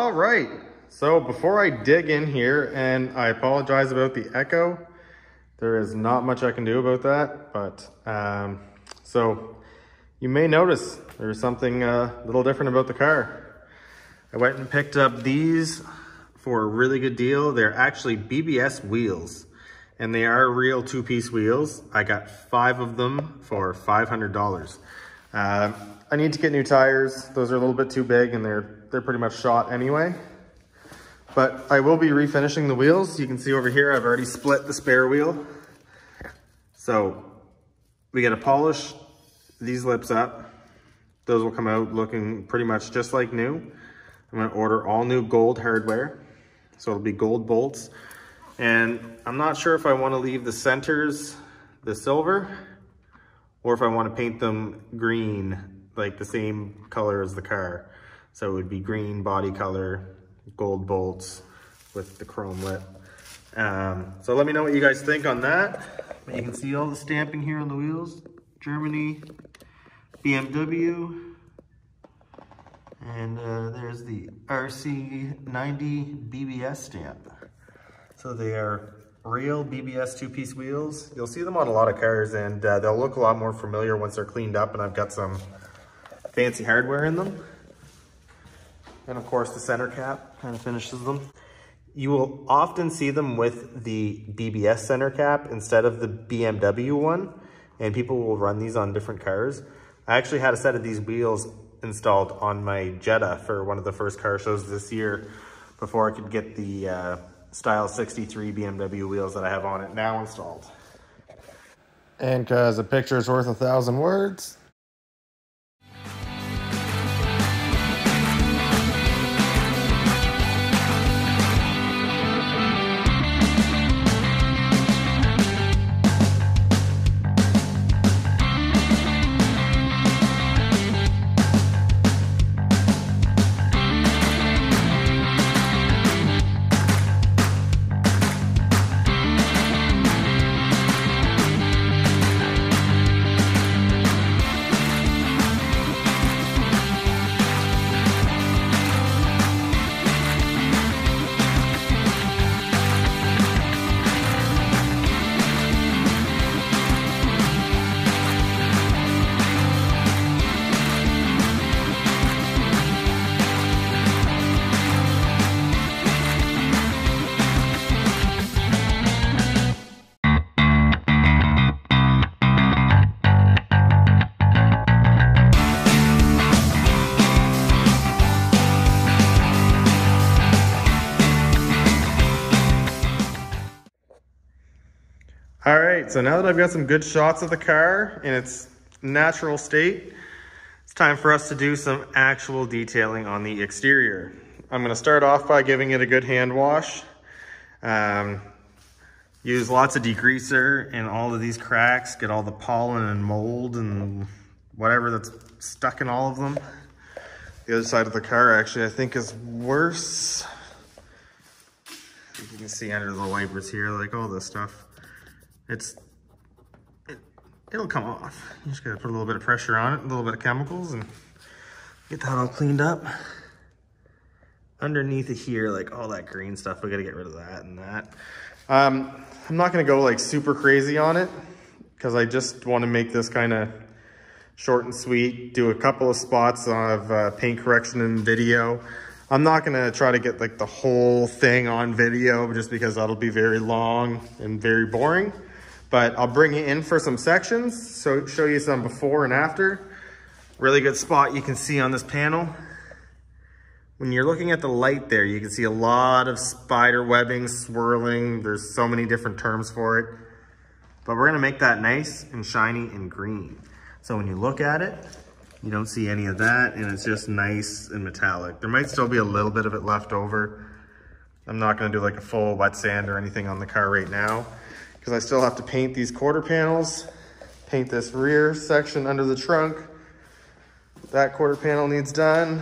All right, so before I dig in here, and I apologize about the echo, there is not much I can do about that, but so you may notice there's something a little different about the car. I went and picked up these for a really good deal. They're actually BBS wheels, and they are real two-piece wheels. I got 5 of them for $500. I need to get new tires. Those are a little bit too big, and they're pretty much shot anyway. But I will be refinishing the wheels. You can see over here, I've already split the spare wheel. So we got to polish these lips up. Those will come out looking pretty much just like new. I'm going to order all new gold hardware. So it'll be gold bolts. And I'm not sure if I want to leave the centers the silver or if I want to paint them green, like the same color as the car. So it would be green body color, gold bolts with the chrome lip. So let me know what you guys think on that. But you can see all the stamping here on the wheels. Germany, BMW, and there's the RC90 BBS stamp. So they are real BBS two-piece wheels. You'll see them on a lot of cars, and they'll look a lot more familiar once they're cleaned up and I've got some fancy hardware in them. And of course the center cap kind of finishes them. You will often see them with the BBS center cap instead of the BMW one, and people will run these on different cars. I actually had a set of these wheels installed on my Jetta for one of the first car shows this year before I could get the Style 63 BMW wheels that I have on it now installed. And because a picture is worth 1,000 words. All right, so now that I've got some good shots of the car in its natural state, it's time for us to do some actual detailing on the exterior. I'm gonna start off by giving it a good hand wash. Use lots of degreaser in all of these cracks, get all the pollen and mold and whatever that's stuck in all of them. The other side of the car actually I think is worse. You can see under the wipers here, like all this stuff. It'll come off. You just gotta put a little bit of pressure on it, a little bit of chemicals, and get that all cleaned up. Underneath it here, like all that green stuff, we gotta get rid of that and that. I'm not gonna go like super crazy on it because I just wanna make this kind of short and sweet, do a couple of spots of paint correction in video. I'm not gonna try to get like the whole thing on video just because that'll be very long and very boring. But I'll bring you in for some sections, so show you some before and after. Really good spot you can see on this panel. When you're looking at the light there, you can see a lot of spider webbing, swirling. There's so many different terms for it. But we're gonna make that nice and shiny and green. So when you look at it, you don't see any of that, and it's just nice and metallic. There might still be a little bit of it left over. I'm not gonna do like a full wet sand or anything on the car right now, because I still have to paint these quarter panels, paint this rear section under the trunk. That quarter panel needs done.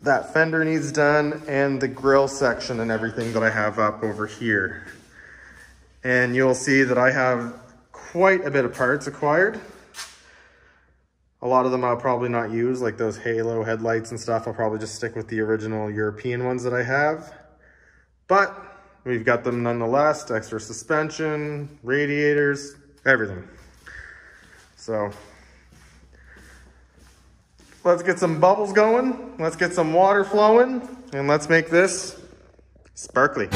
That fender needs done, and the grill section and everything that I have up over here. And you'll see that I have quite a bit of parts acquired. A lot of them I'll probably not use, like those halo headlights and stuff. I'll probably just stick with the original European ones that I have. But we've got them nonetheless, extra suspension, radiators, everything. So let's get some bubbles going, let's get some water flowing, and let's make this sparkly.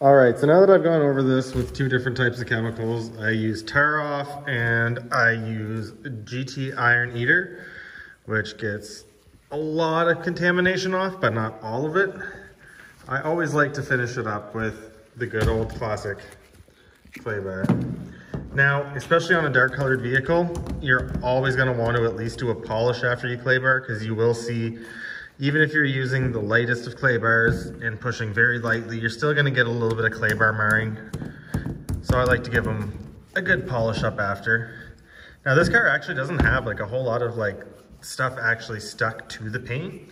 All right, so now that I've gone over this with two different types of chemicals, I use Tar Off and I use GT Iron Eater, which gets a lot of contamination off, but not all of it. I always like to finish it up with the good old classic clay bar. Now, especially on a dark colored vehicle, you're always gonna want to at least do a polish after you clay bar, because you will see, even if you're using the lightest of clay bars and pushing very lightly, you're still gonna get a little bit of clay bar marring. So I like to give them a good polish up after. Now this car actually doesn't have like a whole lot of like stuff actually stuck to the paint.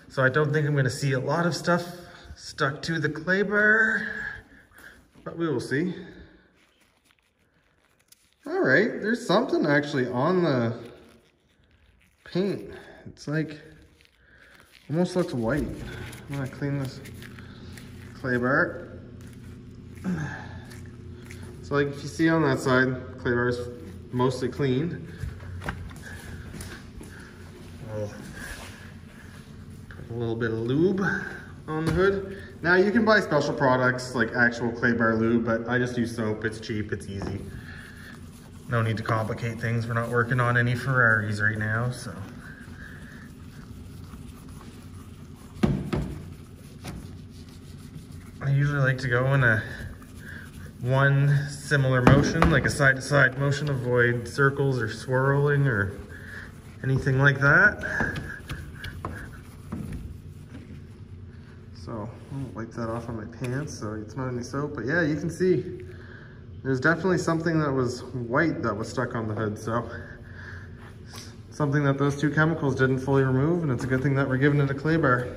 So I don't think I'm gonna see a lot of stuff stuck to the clay bar, but we will see. All right, there's something actually on the paint. It's like, almost looks white. I'm gonna clean this clay bar. So like if you see on that side, clay bar is mostly clean. I'll put a little bit of lube on the hood. Now you can buy special products like actual clay bar lube, but I just use soap. It's cheap, it's easy. No need to complicate things. We're not working on any Ferraris right now, so. I usually like to go in a one similar motion, like a side-to-side motion, avoid circles or swirling or anything like that. wipe that off on my pants so it's not any soap. But yeah, you can see there's definitely something that was white that was stuck on the hood. So something that those two chemicals didn't fully remove, and it's a good thing that we're giving it a clay bar.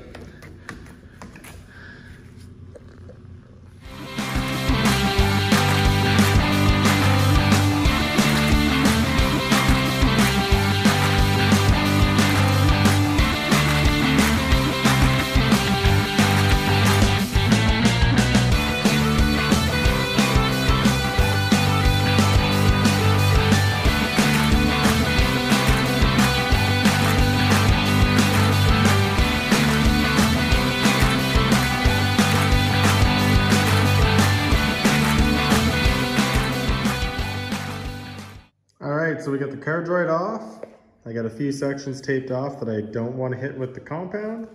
So we got the car dried off. I got a few sections taped off that I don't want to hit with the compound.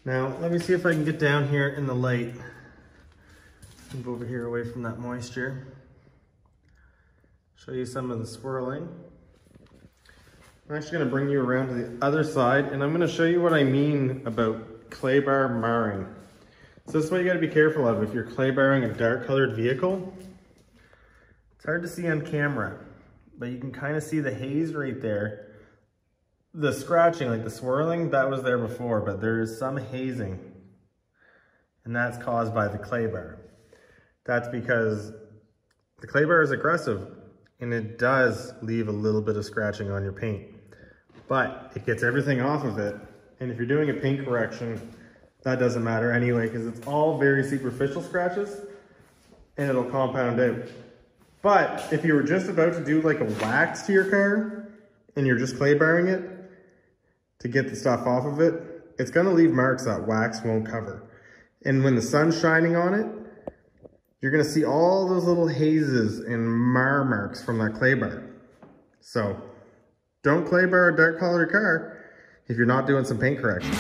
Now, let me see if I can get down here in the light. Move over here away from that moisture. Show you some of the swirling. I'm actually going to bring you around to the other side, and I'm going to show you what I mean about clay bar marring. So this is what you got to be careful of if you're clay barring a dark colored vehicle. It's hard to see on camera, but you can kind of see the haze right there. The scratching, like the swirling, that was there before, but there is some hazing, and that's caused by the clay bar. That's because the clay bar is aggressive, and it does leave a little bit of scratching on your paint, but it gets everything off of it. And if you're doing a paint correction, that doesn't matter anyway, because it's all very superficial scratches, and it'll compound out. But if you were just about to do like a wax to your car and you're just clay barring it to get the stuff off of it, it's gonna leave marks that wax won't cover. And when the sun's shining on it, you're gonna see all those little hazes and mar marks from that clay bar. So don't clay bar a dark colored car if you're not doing some paint correction.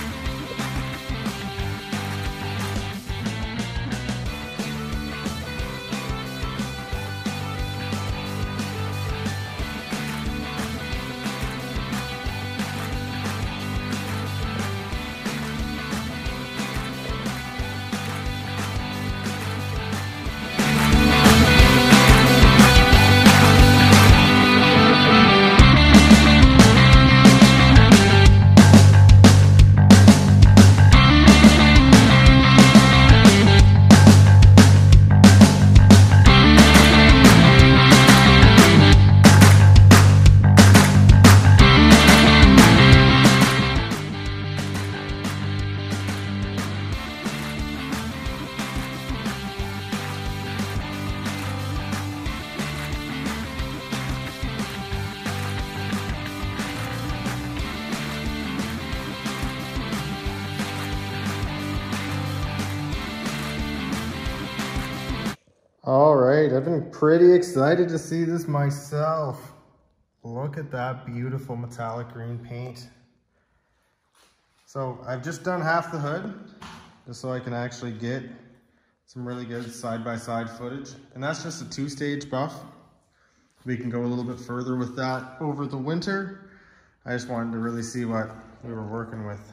All right, I've been pretty excited to see this myself. Look at that beautiful metallic green paint. So I've just done half the hood, just so I can actually get some really good side-by-side footage. And that's just a 2-stage buff. We can go a little bit further with that over the winter. I just wanted to really see what we were working with.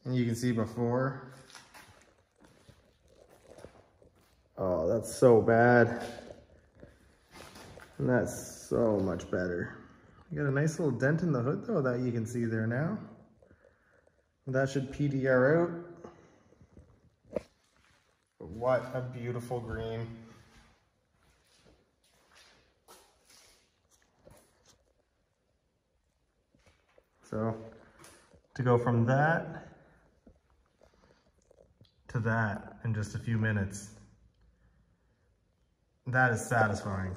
And you can see before. Oh, that's so bad. And that's so much better. You got a nice little dent in the hood though that you can see there now. That should PDR out. But what a beautiful green. So to go from that to that in just a few minutes, that is satisfying.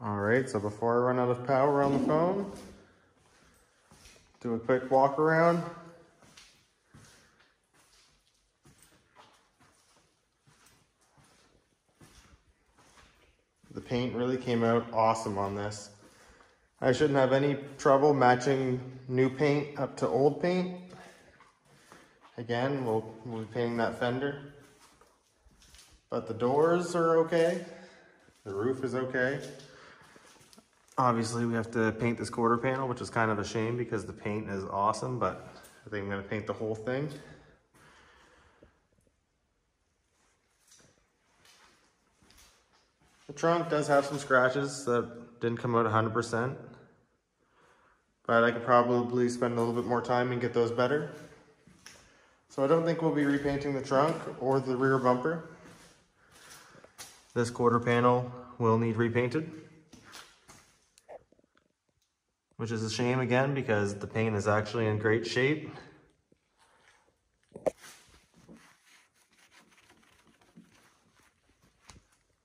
All right, so before I run out of power on the phone, do a quick walk around. The paint really came out awesome on this. I shouldn't have any trouble matching new paint up to old paint. Again, we'll be painting that fender. But the doors are okay. The roof is okay. Obviously, we have to paint this quarter panel, which is kind of a shame because the paint is awesome, but I think I'm gonna paint the whole thing. The trunk does have some scratches that didn't come out 100%, but I could probably spend a little bit more time and get those better. So I don't think we'll be repainting the trunk or the rear bumper. This quarter panel will need repainted, which is a shame again because the paint is actually in great shape.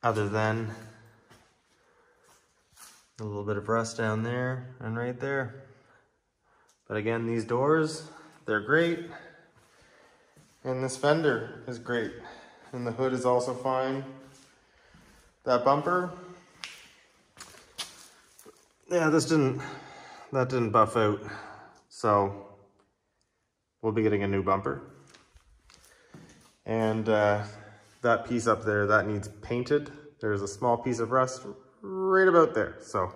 Other than a little bit of rust down there and right there. But again, these doors, they're great. And this fender is great. And the hood is also fine. That bumper, yeah, that didn't buff out. So we'll be getting a new bumper. And that piece up there, that needs painted. There's a small piece of rust right about there, so.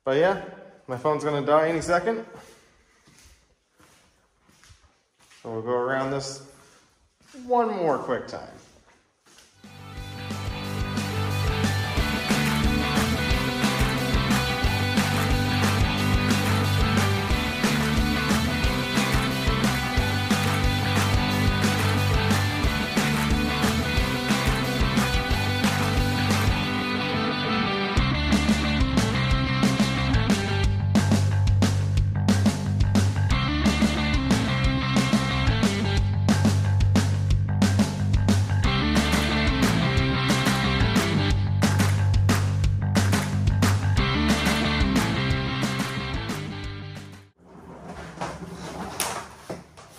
But yeah, my phone's gonna die any second. So we'll go around this one more quick time.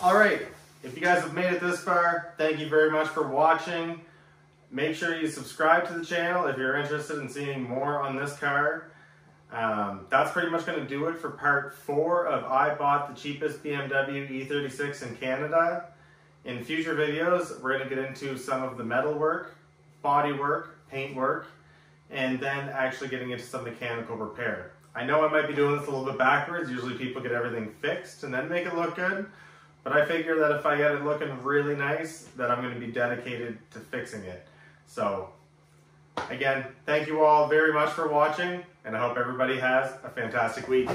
All right, if you guys have made it this far, thank you very much for watching. Make sure you subscribe to the channel if you're interested in seeing more on this car. That's pretty much going to do it for part 4 of I Bought the Cheapest BMW E36 in Canada. In future videos, we're going to get into some of the metal work, body work, paint work, and then actually getting into some mechanical repair. I know I might be doing this a little bit backwards. Usually people get everything fixed and then make it look good. But I figure that if I get it looking really nice, that I'm going to be dedicated to fixing it. So, again, thank you all very much for watching, and I hope everybody has a fantastic week.